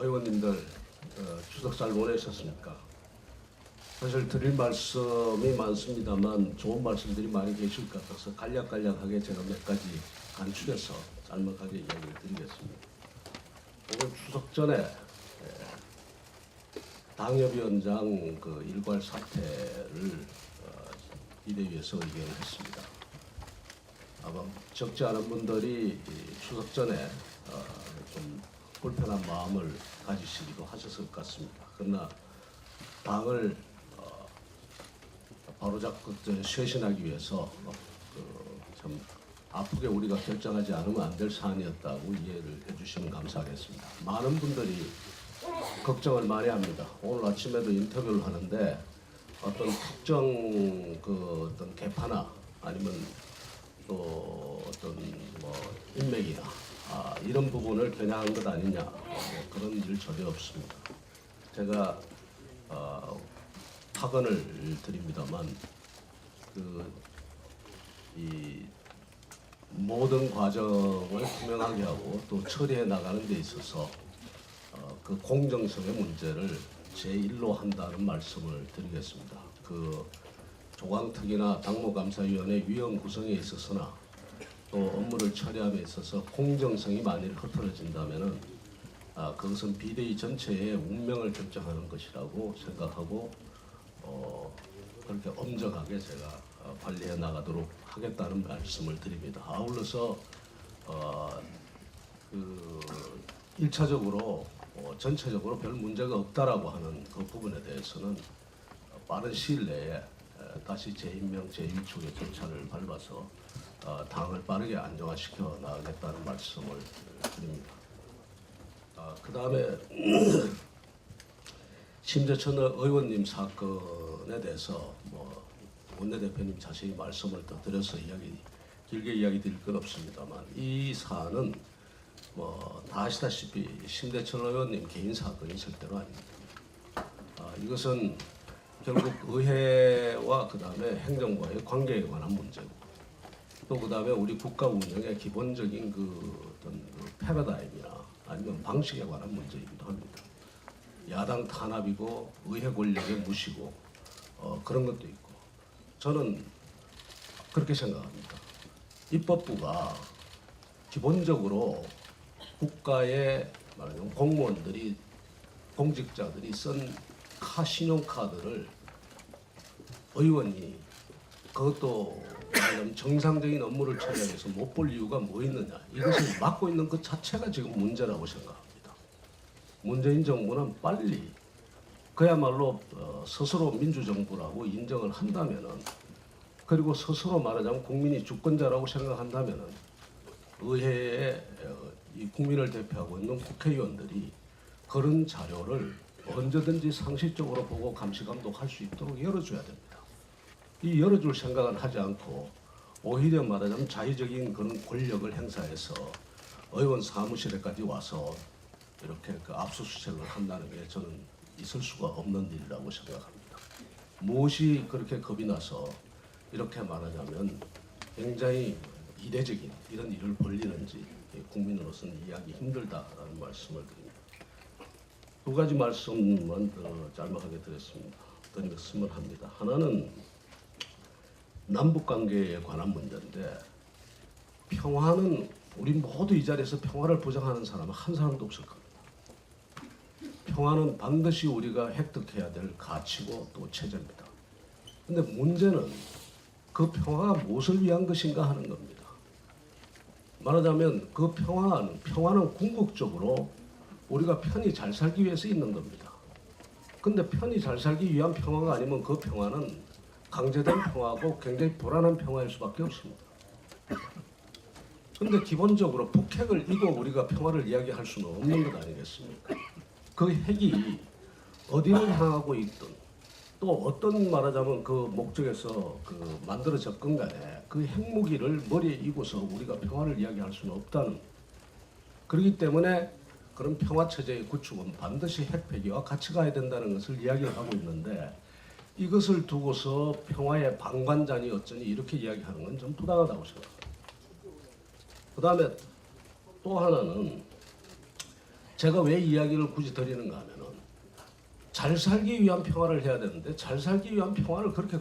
의원님들 추석 잘 보내셨습니까? 사실 드릴 말씀이 많습니다만 좋은 말씀들이 많이 계실 것 같아서 간략간략하게 제가 몇 가지 간추려서 짤막하게 이야기를 드리겠습니다. 오늘 추석 전에 당협위원장 그 일괄 사퇴를 비대위에서 의결을 했습니다. 아마 적지 않은 분들이 추석 전에 좀 불편한 마음을 가지시기도 하셨을 것 같습니다. 그러나 당을 바로잡고 쇄신하기 위해서 참 아프게 우리가 결정하지 않으면 안 될 사안이었다고 이해를 해주시면 감사하겠습니다. 많은 분들이 걱정을 많이 합니다. 오늘 아침에도 인터뷰를 하는데 어떤 특정 그 어떤 개파나 아니면 또 어떤 뭐 인맥이나 이런 부분을 겨냥한 것 아니냐 그런 일 전혀 없습니다. 제가 타건을 드립니다만 이 모든 과정을 투명하게 하고 또 처리해 나가는 데 있어서 그 공정성의 문제를 제1로 한다는 말씀을 드리겠습니다. 그 조강특위나 당무감사위원회 위원 구성에 있어서나 또 업무를 처리함에 있어서 공정성이 만일 흐트러진다면은 그것은 비대위 전체의 운명을 결정하는 것이라고 생각하고 그렇게 엄정하게 제가 관리해 나가도록 하겠다는 말씀을 드립니다. 아울러서 그 1차적으로 전체적으로 별 문제가 없다라고 하는 그 부분에 대해서는 빠른 시일 내에 다시 재임명, 재임축의 절차를 밟아서 당을 빠르게 안정화시켜 나가겠다는 말씀을 드립니다. 그 다음에 심재천 의원님 사건에 대해서 뭐 원내대표님 자세히 말씀을 더 드려서 길게 이야기 드릴 건 없습니다만 이 사안은 뭐 다 아시다시피 심재천 의원님 개인 사건이 절대로 아닙니다. 이것은 결국 의회와 그 다음에 행정부와의 관계에 관한 문제고 또 그 다음에 우리 국가 운영의 기본적인 그 어떤 패러다임이나 아니면 방식에 관한 문제이기도 합니다. 야당 탄압이고 의회 권력의 무시고 그런 것도 있고 저는 그렇게 생각합니다. 입법부가 기본적으로 국가의 말하자면 공무원들이 공직자들이 쓴 신용카드를 의원이 그것도 정상적인 업무를 처리하기 위해서 못 볼 이유가 뭐 있느냐. 이것을 막고 있는 것 자체가 지금 문제라고 생각합니다. 문재인 정부는 빨리 그야말로 스스로 민주정부라고 인정을 한다면은 그리고 스스로 말하자면 국민이 주권자라고 생각한다면은 의회에 이 국민을 대표하고 있는 국회의원들이 그런 자료를 언제든지 상식적으로 보고 감시 감독할 수 있도록 열어줘야 됩니다. 이 열어줄 생각은 하지 않고 오히려 말하자면 자의적인 그런 권력을 행사해서 의원 사무실에까지 와서 이렇게 그 압수수색을 한다는 게 저는 있을 수가 없는 일이라고 생각합니다. 무엇이 그렇게 겁이 나서 이렇게 말하자면 굉장히 이례적인 이런 일을 벌리는지 국민으로서는 이해하기 힘들다라는 말씀을 드립니다. 두 가지 말씀만 더 짤막하게 드렸으면 합니다. 하나는 남북관계에 관한 문제인데 평화는 우리 모두 이 자리에서 평화를 보장하는 사람은 한 사람도 없을 겁니다. 평화는 반드시 우리가 획득해야 될 가치고 또 체제입니다. 그런데 문제는 그 평화가 무엇을 위한 것인가 하는 겁니다. 말하자면 그 평화는 궁극적으로 우리가 편히 잘 살기 위해서 있는 겁니다. 근데 편히 잘 살기 위한 평화가 아니면 그 평화는 강제된 평화고 굉장히 불안한 평화일 수밖에 없습니다. 근데 기본적으로 북핵을 이고 우리가 평화를 이야기할 수는 없는 것 아니겠습니까? 그 핵이 어디를 향하고 있든 또 어떤 말하자면 그 목적에서 그 만들어졌건 간에 그 핵무기를 머리에 이고서 우리가 평화를 이야기할 수는 없다는, 그렇기 때문에 그런 평화체제의 구축은 반드시 핵폐기와 같이 가야 된다는 것을 이야기를 하고 있는데 이것을 두고서 평화의 방관자니 어쩌니 이렇게 이야기하는 건 좀 부당하다고 생각합니다. 그 다음에 또 하나는 제가 왜 이야기를 굳이 드리는가 하면은 잘 살기 위한 평화를 해야 되는데 잘 살기 위한 평화를 그렇게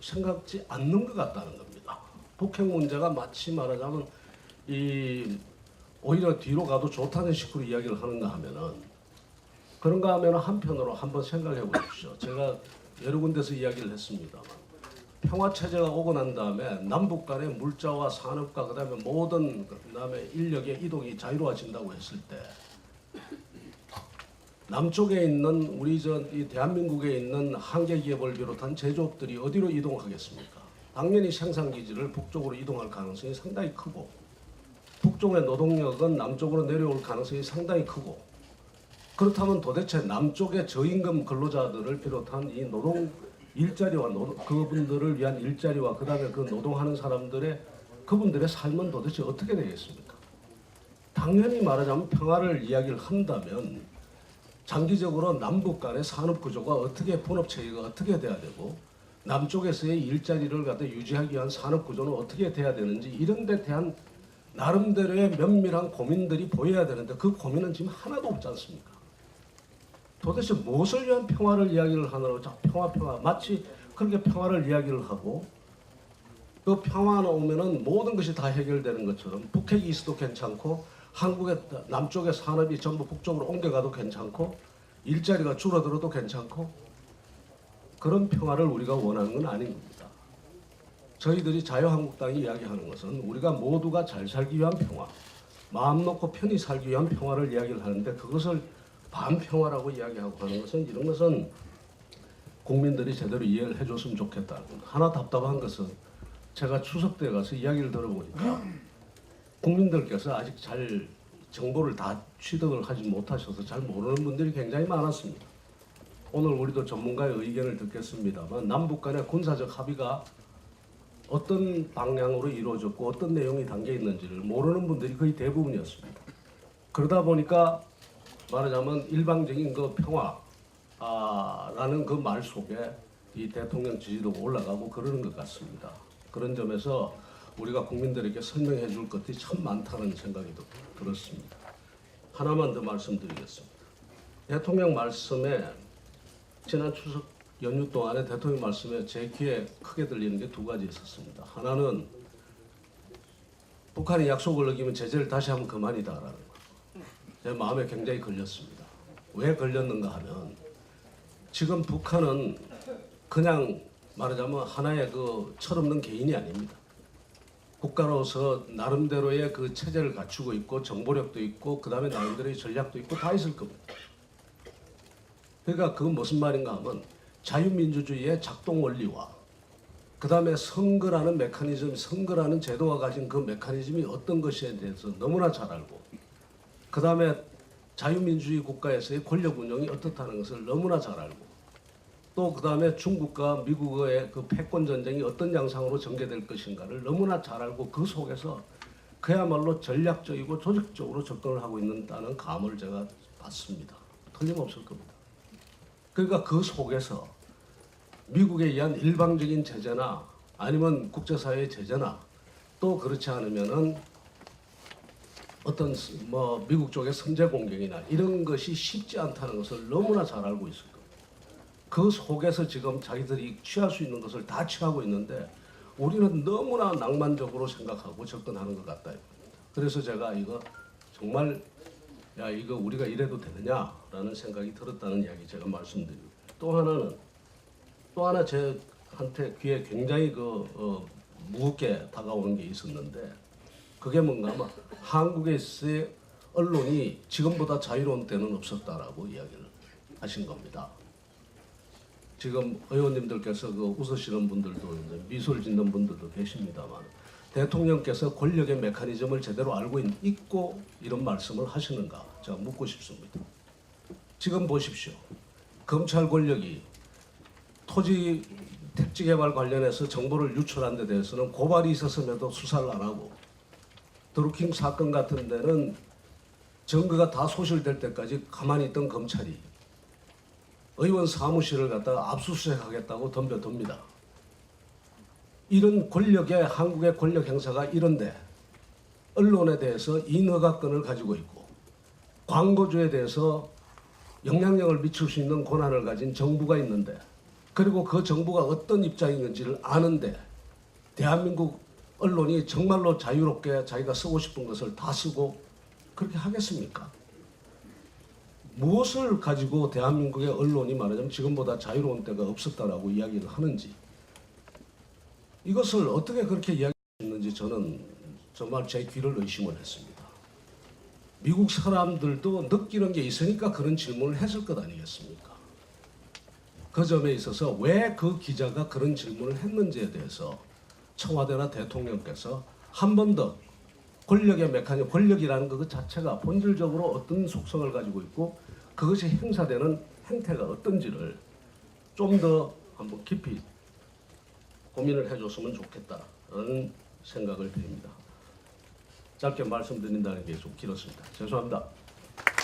생각지 않는 것 같다는 겁니다. 북핵 문제가 마치 말하자면 오히려 뒤로 가도 좋다는 식으로 이야기를 하는가 하면은 그런가 하면은 한편으로 한번 생각해 보십시오. 제가 여러 군데서 이야기를 했습니다만 평화 체제가 오고 난 다음에 남북 간의 물자와 산업과 그다음에 모든 그다음에 인력의 이동이 자유로워진다고 했을 때 남쪽에 있는 이 대한민국에 있는 한계 기업을 비롯한 제조업들이 어디로 이동하겠습니까? 당연히 생산 기지를 북쪽으로 이동할 가능성이 상당히 크고 북쪽의 노동력은 남쪽으로 내려올 가능성이 상당히 크고 그렇다면 도대체 남쪽의 저임금 근로자들을 비롯한 이 노동 일자리와 그분들을 위한 일자리와 그다음에 그 노동하는 그분들의 삶은 도대체 어떻게 되겠습니까? 당연히 말하자면 평화를 이야기를 한다면 장기적으로 남북 간의 산업 구조가 어떻게 분업 체계가 어떻게 돼야 되고 남쪽에서의 일자리를 갖다 유지하기 위한 산업 구조는 어떻게 돼야 되는지 이런 데 대한 나름대로의 면밀한 고민들이 보여야 되는데 그 고민은 지금 하나도 없지 않습니까? 도대체 무엇을 위한 평화를 이야기를 하느라고 평화 마치 그렇게 평화를 이야기를 하고 그 평화가 오면은 모든 것이 다 해결되는 것처럼 북핵이 있어도 괜찮고 한국의 남쪽의 산업이 전부 북쪽으로 옮겨가도 괜찮고 일자리가 줄어들어도 괜찮고 그런 평화를 우리가 원하는 건 아닌 겁니다. 저희들이 자유한국당이 이야기하는 것은 우리가 모두가 잘 살기 위한 평화, 마음 놓고 편히 살기 위한 평화를 이야기를 하는데 그것을 반평화라고 이야기하고 하는 것은 이런 것은 국민들이 제대로 이해를 해줬으면 좋겠다. 하나 답답한 것은 제가 추석 때 가서 이야기를 들어보니까 국민들께서 아직 잘 정보를 다 취득을 하지 못하셔서 잘 모르는 분들이 굉장히 많았습니다. 오늘 우리도 전문가의 의견을 듣겠습니다만 남북 간의 군사적 합의가 어떤 방향으로 이루어졌고 어떤 내용이 담겨 있는지를 모르는 분들이 거의 대부분이었습니다. 그러다 보니까 말하자면 일방적인 그 평화라는 그 말 속에 이 대통령 지지도가 올라가고 그러는 것 같습니다. 그런 점에서 우리가 국민들에게 설명해 줄 것들이 참 많다는 생각이 들었습니다. 하나만 더 말씀드리겠습니다. 대통령 말씀에 지난 추석 연휴 동안에 대통령 말씀에 제 귀에 크게 들리는 게 두 가지 있었습니다. 하나는 북한이 약속을 어기면 제재를 다시 하면 그만이다라는 거. 제 마음에 굉장히 걸렸습니다. 왜 걸렸는가 하면 지금 북한은 그냥 말하자면 하나의 그 철없는 개인이 아닙니다. 국가로서 나름대로의 그 체제를 갖추고 있고 정보력도 있고 그 다음에 나름대로의 전략도 있고 다 있을 겁니다. 그러니까 그건 무슨 말인가 하면 자유민주주의의 작동 원리와 그 다음에 선거라는 메커니즘, 선거라는 제도가 가진 그 메커니즘이 어떤 것에 대해서 너무나 잘 알고 그 다음에 자유민주주의 국가에서의 권력 운영이 어떻다는 것을 너무나 잘 알고 또 그 다음에 중국과 미국의 그 패권 전쟁이 어떤 양상으로 전개될 것인가를 너무나 잘 알고 그 속에서 그야말로 전략적이고 조직적으로 접근을 하고 있다는 감을 제가 받습니다. 틀림없을 겁니다. 그러니까 그 속에서 미국에 의한 일방적인 제재나 아니면 국제사회의 제재나 또 그렇지 않으면은 어떤 미국 쪽의 선제 공격이나 이런 것이 쉽지 않다는 것을 너무나 잘 알고 있을 겁니다. 그 속에서 지금 자기들이 취할 수 있는 것을 다 취하고 있는데 우리는 너무나 낭만적으로 생각하고 접근하는 것 같다. 그래서 제가 이거 정말 이거 우리가 이래도 되느냐라는 생각이 들었다는 이야기 제가 말씀드리고 또 하나 제한테 귀에 굉장히 무겁게 다가오는 게 있었는데 그게 뭔가 하면 한국에서의 언론이 지금보다 자유로운 때는 없었다라고 이야기를 하신 겁니다. 지금 의원님들께서 웃으시는 분들도 미소를 짓는 분들도 계십니다만 대통령께서 권력의 메커니즘을 제대로 알고 있고 이런 말씀을 하시는가 제가 묻고 싶습니다. 지금 보십시오. 검찰 권력이 토지 택지 개발 관련해서 정보를 유출한 데 대해서는 고발이 있었음에도 수사를 안 하고 드루킹 사건 같은 데는 증거가 다 소실될 때까지 가만히 있던 검찰이 의원 사무실을 갖다가 압수수색하겠다고 덤벼듭니다. 이런 한국의 권력 행사가 이런데 언론에 대해서 인허가권을 가지고 있고 광고주에 대해서 영향력을 미칠 수 있는 권한을 가진 정부가 있는데, 그리고 그 정부가 어떤 입장인지를 아는데 대한민국 언론이 정말로 자유롭게 자기가 쓰고 싶은 것을 다 쓰고 그렇게 하겠습니까? 무엇을 가지고 대한민국의 언론이 말하자면 지금보다 자유로운 때가 없었다라고 이야기를 하는지, 이것을 어떻게 그렇게 이야기했는지 저는 정말 제 귀를 의심을 했습니다. 미국 사람들도 느끼는 게 있으니까 그런 질문을 했을 것 아니겠습니까? 그 점에 있어서 왜 그 기자가 그런 질문을 했는지에 대해서 청와대나 대통령께서 한 번 더 권력의 메커니즘, 권력이라는 것 자체가 본질적으로 어떤 속성을 가지고 있고 그것이 행사되는 행태가 어떤지를 좀 더 한번 깊이 고민을 해줬으면 좋겠다는 생각을 드립니다. 짧게 말씀드린다는 게 좀 길었습니다. 죄송합니다.